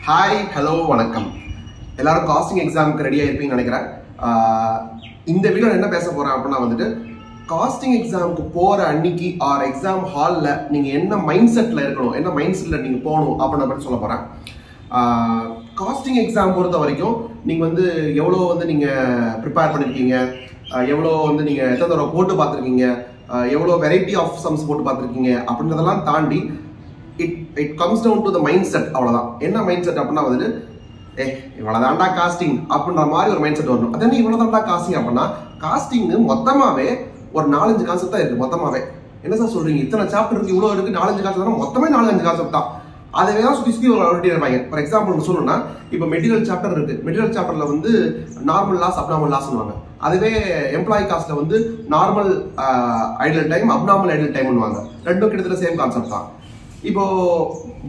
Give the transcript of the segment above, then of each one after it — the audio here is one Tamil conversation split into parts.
ஹாய் ஹலோ வணக்கம். எல்லாரும் காஸ்டிங் எக்ஸாமுக்கு ரெடியாக இருப்பீங்கன்னு நினைக்கிறேன். இந்த வீடியோ என்ன பேச போகிறேன் அப்படின்னா வந்துட்டு காஸ்டிங் எக்ஸாமுக்கு போகிற அன்னைக்கு ஆர் எக்ஸாம் ஹாலில் நீங்கள் என்ன மைண்ட் செட்டில் இருக்கணும், என்ன மைண்ட் செட்டில் நீங்கள் போகணும் அப்படின்ற மாதிரி சொல்ல போகிறேன். காஸ்டிங் எக்ஸாம் பொறுத்த வரைக்கும் நீங்கள் வந்து எவ்வளோ வந்து நீங்கள் ப்ரிப்பேர் பண்ணியிருக்கீங்க, எவ்வளோ வந்து நீங்கள் எத்தனை தடவை போட்டு பார்த்துருக்கீங்க, எவ்வளோ வெரைட்டி ஆஃப் சம்ஸ் போட்டு பார்த்துருக்கீங்க அப்படின்றதெல்லாம் தாண்டி it comes down to the mind set. அவ்வளோதான். என்ன மைண்ட் செட் அப்படின்னா வந்துட்டு இவ்வளோதான்டா காஸ்டிங் அப்படின்ற மாதிரி ஒரு மைண்ட் செட் வரணும். அதே இவ்வளோதான்டா காஸ்டிங் அப்படின்னா காஸ்டிங் மொத்தமாகவே ஒரு 4-5 கான்செப்ட் தான் இருக்குது. மொத்தமாகவே என்ன சார் சொல்கிறீங்க, இத்தனை சாப்டர் இருக்குது, இவ்வளோ இருக்குது, 4-5 கான்செப்ட் தான், மொத்தமே 4-5 கான்செப்ட் தான். அதை தான் சுற்றி ஒரு இருப்பாங்க. ஃபார் எக்ஸாம்பிள் சொல்லணும்னா இப்போ மெட்டீரியல் சாப்டர் இருக்குது. மெட்டீரியல் சாப்டரில் வந்து நார்மல் லாஸ் அப்நார்மல் லாஸ்னுவாங்க. அதுவே எம்ப்ளாயி காஸ்ட்டில் வந்து normal idle time abnormal idle டைம்னுவாங்க. ரெண்டும் கிட்டத்தட்ட சேம் கான்செப்ட் தான். இப்போ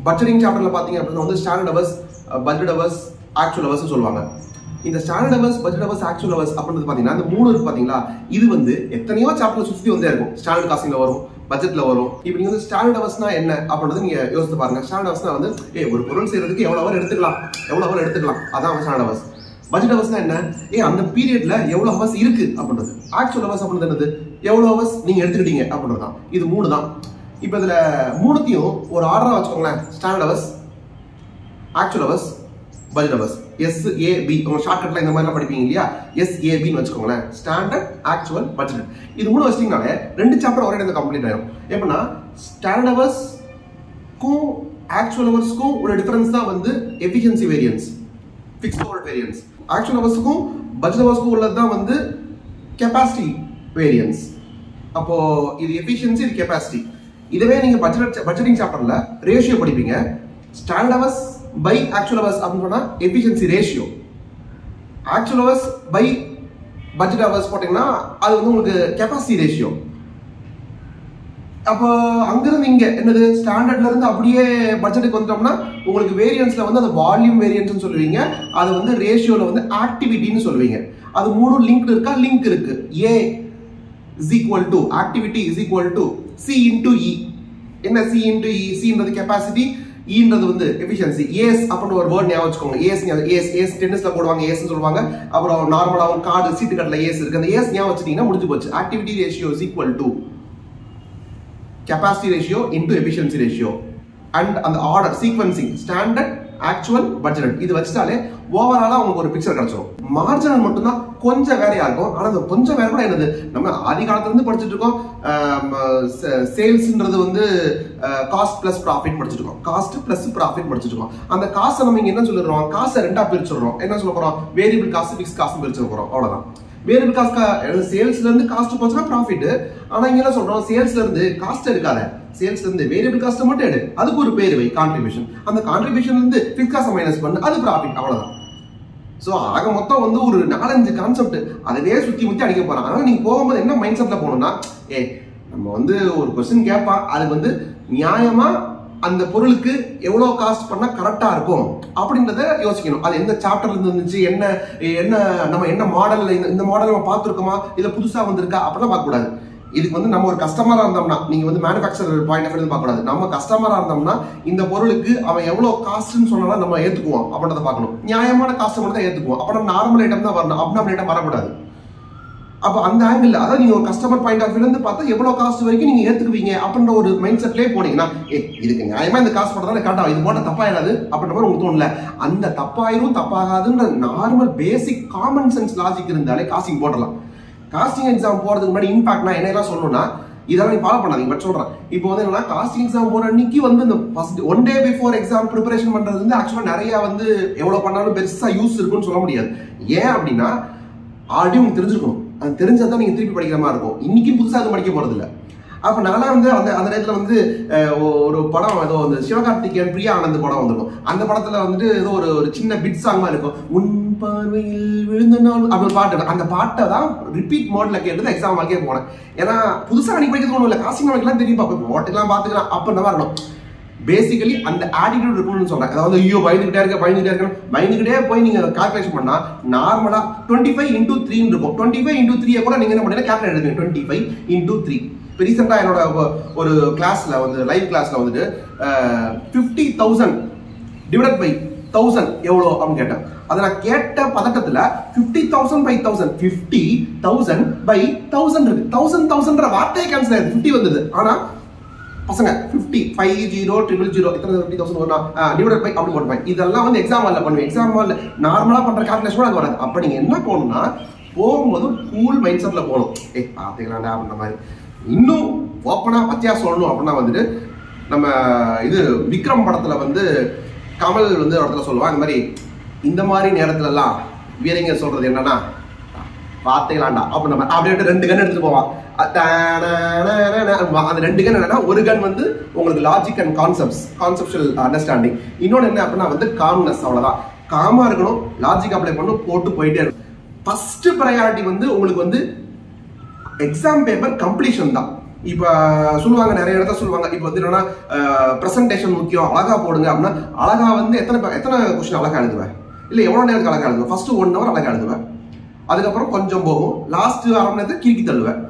பட்ஜெட்டிங் சாப்டர்ல பாத்தீங்க அப்படின்னா வந்து standard hours, budget hours, actual hours சொல்லுவாங்க. இந்த standard hours, budget hours, actual hours அப்படின்றது பாத்தீங்கன்னா இந்த 3 இருக்கு பாத்தீங்களா, இது வந்து எத்தனையோ சாப்டர்ல சுத்தி வந்தே இருக்கும். ஸ்டாண்டர்ட் காஸ்டிங்ல வரும், பட்ஜெட்ல வரும். இப்போ நீங்க வந்து ஸ்டாண்டர்ட் ஹவர்ஸ்னா என்ன அப்படின்றது நீங்க யோசித்து பாருங்க. ஸ்டாண்டர்ட் ஹவர்ஸ்னா வந்து ஒரு பொருள் செய்யறதுக்கு எவ்வளவு ஹவர் எடுத்துக்கலாம், அதான் ஸ்டாண்டர்ட் ஹவர்ஸ். பட்ஜெட் ஹவர்ஸ்னா என்ன, அந்த பீரியட்ல எவ்வளவு ஹவர்ஸ் இருக்கு அப்படின்றது. ஆக்சுவல் ஹவர்ஸ் அப்படின்றது என்னது, எவ்வளவு ஹவர்ஸ் நீங்க எடுத்துக்கிட்டீங்க அப்படின்றது தான். இது 3 தான். இப்போ இதுல 3த்தையும் ஒரு ஆர்டரா வச்சுக்கோங்களேன். Standard hours, actual hours, budget hours. SAB உங்க ஷார்ட்கட்ல இந்த மாதிரிலாம் படிப்பீங்க இல்லையா, SABன்னு வச்சுக்கோங்களேன். Standard, actual, budget. இது 3 வச்சிட்டீங்கனாலே 2 சாப்டர் ஒரே இடத்துல கம்ப்ளீட் ஆயிடும். எப்படின்னா ஸ்டாண்டர்ட் ஹவர்ஸ்க்கும் ஆக்சுவல் ஹவர்ஸ்க்கும் ஒரு டிஃபரன்ஸ் தான் வந்து efficiency variance, fixed over variance. Actual ஹவர்ஸ்க்கும் பட்ஜெட் ஹவர்ஸ்க்கும் உள்ளது தான் வந்து கெப்பாசிட்டி வேரியன்ஸ். அப்போ இது எஃபிஷியன்சி, இது கெப்பாசிட்டி. இதுவே நீங்க பட்ஜெட்டிங் சாப்டர்ல ரேஷியோ படிப்பீங்க. Standard hours by actual hours அப்படின்னு சொன்னா efficiency ratio. Actual hours by budget hours போட்டீங்கன்னா அது வந்து உங்களுக்கு கெப்பாசிட்டி ரேஷியோ. அப்போ அங்கிருந்து இங்க என்னது ஸ்டாண்டர்ட்ல இருந்து அப்படியே பட்ஜெட்டுக்கு வந்துட்டோம்னா உங்களுக்கு வேரியன்ஸ்ல வந்து அது வால்யூம் வேரியன்ஸ் சொல்லுவீங்க, அது வந்து ரேஷியோல வந்து ஆக்டிவிட்டின்னு சொல்லுவீங்க. அது 3 லிங்க் இருக்கா, லிங்க் இருக்கு. A is equal to activity is equal to C into E. என்ன C into E? C ன்றது கெபாசிட்டி, E ன்றது வந்து எஃபிஷியன்சி. AS அப்படின்ற ஒரு வேர்ட் ஞாபகம் வச்சுக்கோங்க. AS டென்னிஸ்ல போடுவாங்க, AS னு சொல்லுவாங்க. அப்புறம் நார்மலா ஒரு கார்டு சீட்டு கட்டல AS இருக்கு. அந்த AS ஞாபகம் வச்சிட்டீங்கன்னா முடிஞ்சு போச்சு. Activity ratio is equal to capacity ratio into efficiency ratio. And அந்த order sequencing standard, actual, budget இது வச்சுட்டாலே ஓவராலா உங்களுக்கு ஒரு பிக்சர் கிடைச்சிடும். மார்ஜினல் மட்டும்தான் கொஞ்சம் வேலையா இருக்கும். ஆனா அந்த கொஞ்சம் வேலை கூட என்னது, நம்ம ஆதி காலத்துல இருந்து படிச்சுட்டு இருக்கோம். சேல்ஸ்ன்றது வந்து காஸ்ட் பிளஸ் ப்ராஃபிட் படிச்சுட்டு இருக்கோம். காஸ்ட் பிளஸ் ப்ராஃபிட் படிச்சுட்டு இருக்கோம். அந்த காசை நம்ம இங்க என்ன சொல்லிடுறோம், காசை 2ஆ பிரிச்சுடுறோம். என்ன சொல்ல போறோம், வேரியபிள் காஸ்ட், ஃபிக்ஸ்ட் காஸ்ட் பிரிச்சு போறோம். அவ்வளவுதான். வேரியபிள் காஸ்ட் சேல்ஸ்ல இருந்து காஸ்ட் போச்சுன்னா ப்ராஃபிட். ஆனா இங்க என்ன சொல்றோம், சேல்ஸ்ல இருந்து காஸ்ட் எடுக்காத, சேல்ஸ்ல இருந்து வேரியபிள் காஸ்ட் மட்டும் எடு, அதுக்கு ஒரு பேர் வை கான்ட்ரிபியூஷன். அந்த கான்ட்ரிபியூஷன் இருந்து ஃபிக்ஸ்ட் காஸ்ட் மைனஸ் பண்ணு, அது ப்ராஃபிட். அவ்வளவுதான். சோ ஆக மொத்தம் வந்து ஒரு 4-5 கான்செப்ட் அதவே சுத்தி முத்தி அடிக்க போறாங்க. ஆனா நீங்க போகும்போது என்ன மைண்ட் செட்ல போகணும்னா, நம்ம வந்து ஒரு கொஸ்டின் கேட்பா, அதுக்கு வந்து நியாயமா அந்த பொருளுக்கு எவ்வளவு காஸ்ட் பண்ணா கரெக்டா இருக்கும் அப்படின்றத யோசிக்கணும். அது எந்த சாப்டர்ல இருந்து வந்துச்சு, என்ன நம்ம என்ன மாடல்ல இந்த மாடல் நம்ம பார்த்துருக்கோமா, இல்ல புதுசா வந்திருக்கா அப்படிலாம் பார்க்க கூடாது. இதுக்கு வந்து நம்ம ஒரு கஸ்டமரா இருந்தோம்னா, நீங்க வந்து மேனுஃபேக்சரர் பாயிண்ட் ஆஃப் வியூ பார்க்க கூடாது. நம்ம கஸ்டமரா இருந்தோம்னா இந்த பொருளுக்கு அவன் எவ்வளவு காஸ்ட்னு சொன்னா நம்ம ஏத்துக்குவோம் அப்படின்றத பார்க்கணும். நியாயமான காஸ்ட் மட்டும் தான் ஏத்துக்குவோம். அப்ப நார்மல் ஐட்டம் தான் வரணும், அப்நார்மல் ஐட்டம் வரக்கூடாது. அப்ப அந்த ஆங்கிள், அதாவது நீங்க ஒரு கஸ்டமர் பாயிண்ட் ஆஃப் வியூல இருந்து பார்த்தா எவ்வளவு காஸ்ட் வரைக்கும் நீங்க ஏத்துக்குவீங்க அப்படின்ற ஒரு மைண்ட் செட்லயே போனீங்கன்னா, இதுக்கு நியாயமா இந்த காசு போட்டதால கரெக்டா, இது போட்டா தப்பாயிடாது அப்படின்ற மாதிரி உங்களுக்கு தோணல. அந்த தப்பாயிரும் தப்பாகாதுன்ற normal basic common sense logic இருந்தாலே காஸ்டிங் போடலாம். காஸ்டிங் எக்ஸாம் போறதுக்கு முன்னாடி இம்பாக்ட் நான் என்ன சொல்லணும்னா, இதெல்லாம் நீ ஃபாலோ பண்ணாதீங்க. பட் சொல்றேன், இப்போ வந்து என்னன்னா காஸ்டிங் எக்ஸாம் போற அன்னைக்கு வந்து இந்த first 1 day before exam preparation பண்றது வந்து ஆக்சுவலா நிறைய வந்து எவ்வளவு பண்ணாலும் பெருசா யூஸ் இருக்குன்னு சொல்ல முடியாது. ஏன் அப்படின்னா ஆல்ரெடி உங்களுக்கு தெரிஞ்சிருக்கணும். அது தெரிஞ்சதான் நீங்க திருப்பி படிக்கிற மாதிரி இருக்கும். இன்னைக்கு புதுசா அது படிக்க போறது இல்லை. அப்ப நானா வந்து அந்த நேரத்துல வந்து ஒரு படம், ஏதோ வந்து சிவகார்த்திகேயன் பிரியா ஆனந்த் படம் வந்திருக்கும். அந்த படத்துல வந்துட்டு ஏதோ ஒரு சின்ன பிட் சாங் இருக்கும், உன் பார்வையில் விழுந்த நாள் அப்படி பாட்டு. அந்த பாட்டை தான் ரிப்பீட் மோட்ல கேட்டு எக்ஸாம் வாழ்க்கையே போனேன். ஏன்னா புதுசா அன்னைக்கு படிக்கிறது ஒன்றும் இல்லை, காஸ்டிங் நமக்குலாம் தெரியும், போட்டுக்கலாம் பாத்துக்கலாம் அப்படின்னா வரணும். பேசிக்கலி அந்த ஆட்டிடியூட் இருக்கணும்னு சொல்றேன். அதாவது ஐயோ பயந்துகிட்டே பயந்துகிட்டே போய் நீங்க கால்குலேஷன் பண்ணா நார்மலா 25 into 3 இருக்கும். 25 into 3 கூட நீங்க என்ன பண்ணீங்க, கேல்குலேட் எடுங்க. 25 into 3. இப்போ ரீசெண்டா என்னோட ஒரு கிளாஸ்ல வந்து லைவ் கிளாஸ்ல வந்துட்டு 50,000 டிவைடட் பை 1000 எவ்வளோ அப்படின்னு கேட்டேன். அதை நான் கேட்ட பதட்டத்துல 50,000 by 1000 50,000 by 1000 இருக்கு. 1000 வார்த்தையே கேன்சல் ஆயிடுது. 50 வந்தது. ஆனா பசங்க 50 50,000 எத்தனை 50,000 டிவைடட் பை அப்படி போட்டுப்பேன். இதெல்லாம் வந்து எக்ஸாம் ஹால்ல பண்ணுவேன். எக்ஸாம் ஹால்ல நார்மலா பண்ற கால்குலேஷன் கூட அது வராது. அப்ப நீங்க என்ன போகணும்னா போகும்போது கூல் மைண்ட் செட்ல போகணும். பாத்துக்கலாம்டா அப்படின்ற மாதிரி. இன்னும் ஓப்பனா பத்தியா சொல்லணும் அப்படின்னா வந்துட்டு நம்ம இது விக்ரம் படத்துல வந்து கமல் வந்து ஒரு இடத்துல சொல்லுவான், இந்த மாதிரி இந்த மாதிரி நேரத்துல எல்லாம் வீரங்க சொல்றது என்னன்னா பாத்துக்கலாம்டா அப்படின்ற மாதிரி அப்படியே 2 கன் எடுத்துட்டு போவான். அந்த 2 கன் என்னன்னா ஒரு கன் வந்து உங்களுக்கு லாஜிக் அண்ட் கான்செப்சுவல் அண்டர்ஸ்டாண்டிங், இன்னொன்னு என்ன அப்படின்னா வந்து காம்னஸ். அவ்வளவுதான். காமா இருக்கணும், லாஜிக் அப்ளை பண்ணணும், போட்டு போயிட்டே இருக்கும். ஃபர்ஸ்ட் ப்ரையாரிட்டி வந்து உங்களுக்கு வந்து எக்ஸாம் பேப்பர் கம்ப்ளீஷன் தான். இப்ப சொல்லுவாங்க, நிறைய இடத்துல சொல்லுவாங்க, இப்ப வந்து என்னன்னா பிரசன்டேஷன் முக்கியம், அழகா போடுங்க அப்படின்னா அழகா வந்து எத்தனை கொஸ்டின் அழகா எழுதுவேன், இல்ல எவ்வளவு நேரத்துக்கு அழகா எழுதுவேன். ஃபர்ஸ்ட் 1 hour அழகா எழுதுவேன், அதுக்கப்புறம் கொஞ்சம் போகும், லாஸ்ட் 1/2 மணி நேரத்தை கிறுக்கி தள்ளுவேன்.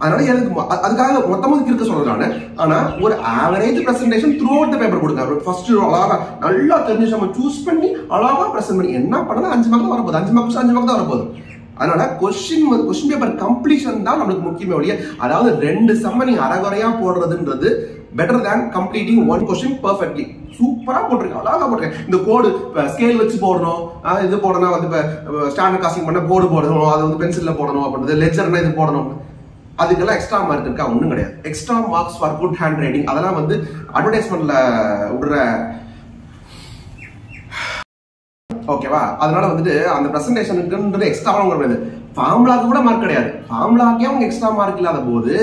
அதனால எனக்கு அதுக்காக மொத்தமாக கிறுக்க சொல்றாங்க. ஆனா ஒரு average presentation through out the paper கொடுங்க. ஃபர்ஸ்ட் அழகா நல்லா தெரிஞ்சு நம்ம சூஸ் பண்ணி அழகா பிரசன்ட் பண்ணி என்ன பண்ணா 5 மார்க் தான் வரப்போகுது. 5 மார்க் தான் வரப்போகுது. அதனால கொஸ்டின் பேப்பர் கம்ப்ளீஷன் தான் நம்மளுக்கு முக்கியமே ஒழிய, அதாவது 2 சம்ம நீங்க அரைகுறையா போடுறதுன்றது better than completing 1 question perfectly. சூப்பரா போட்டிருக்கேன், அழகா போட்டிருக்கேன். இந்த கோடு ஸ்கேல் வச்சு போடணும், இது போடணும், வந்து இப்போ ஸ்டாண்டர்ட் காஸ்டிங் பண்ண கோடு போடணும், அது வந்து பென்சில்ல போடணும் அப்படின்றது, லெஜர்னா இது போடணும், அதுக்கெல்லாம் எக்ஸ்ட்ரா மார்க் இருக்கா? ஒன்றும் கிடையாது. Extra marks for good handwriting அதெல்லாம் வந்து அட்வர்டைஸ்மெண்ட்ல விடுற, ஓகேவா? அதனால வந்துட்டு அந்த பிரசன்டேஷனுக்குன்றது எக்ஸ்ட்ரா கிடையாது. ஃபார்முலாக்கு கூட மார்க் கிடையாது. ஃபார்முலாக்கே அவங்க எக்ஸ்ட்ரா மார்க் இல்லாத போது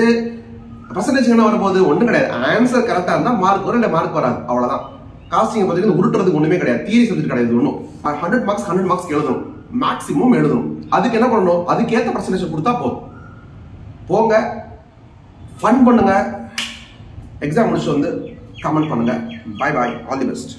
பிரசன்டேஷன் என்ன வரும்போது ஒன்றும் கிடையாது. ஆன்சர் கரெக்டா இருந்தா மார்க் வரும், இல்லை மார்க் வராது. அவ்வளவுதான். காஸ்டிங் பார்த்தீங்கன்னா உருட்டுறதுக்கு ஒண்ணுமே கிடையாது. தியரி சப்ஜெக்ட் கிடையாது. ஒன்றும் 100 மார்க்ஸ் எழுதணும், மேக்ஸிமம் எழுதணும். அதுக்கு என்ன பண்ணணும்? அதுக்கேற்ற பிரசன்டேஷன் கொடுத்தா போதும். போங்க, ஃபன் பண்ணுங்க, எக்ஸாம் முடிச்சு வந்து கமெண்ட் பண்ணுங்க. Bye bye, all the best.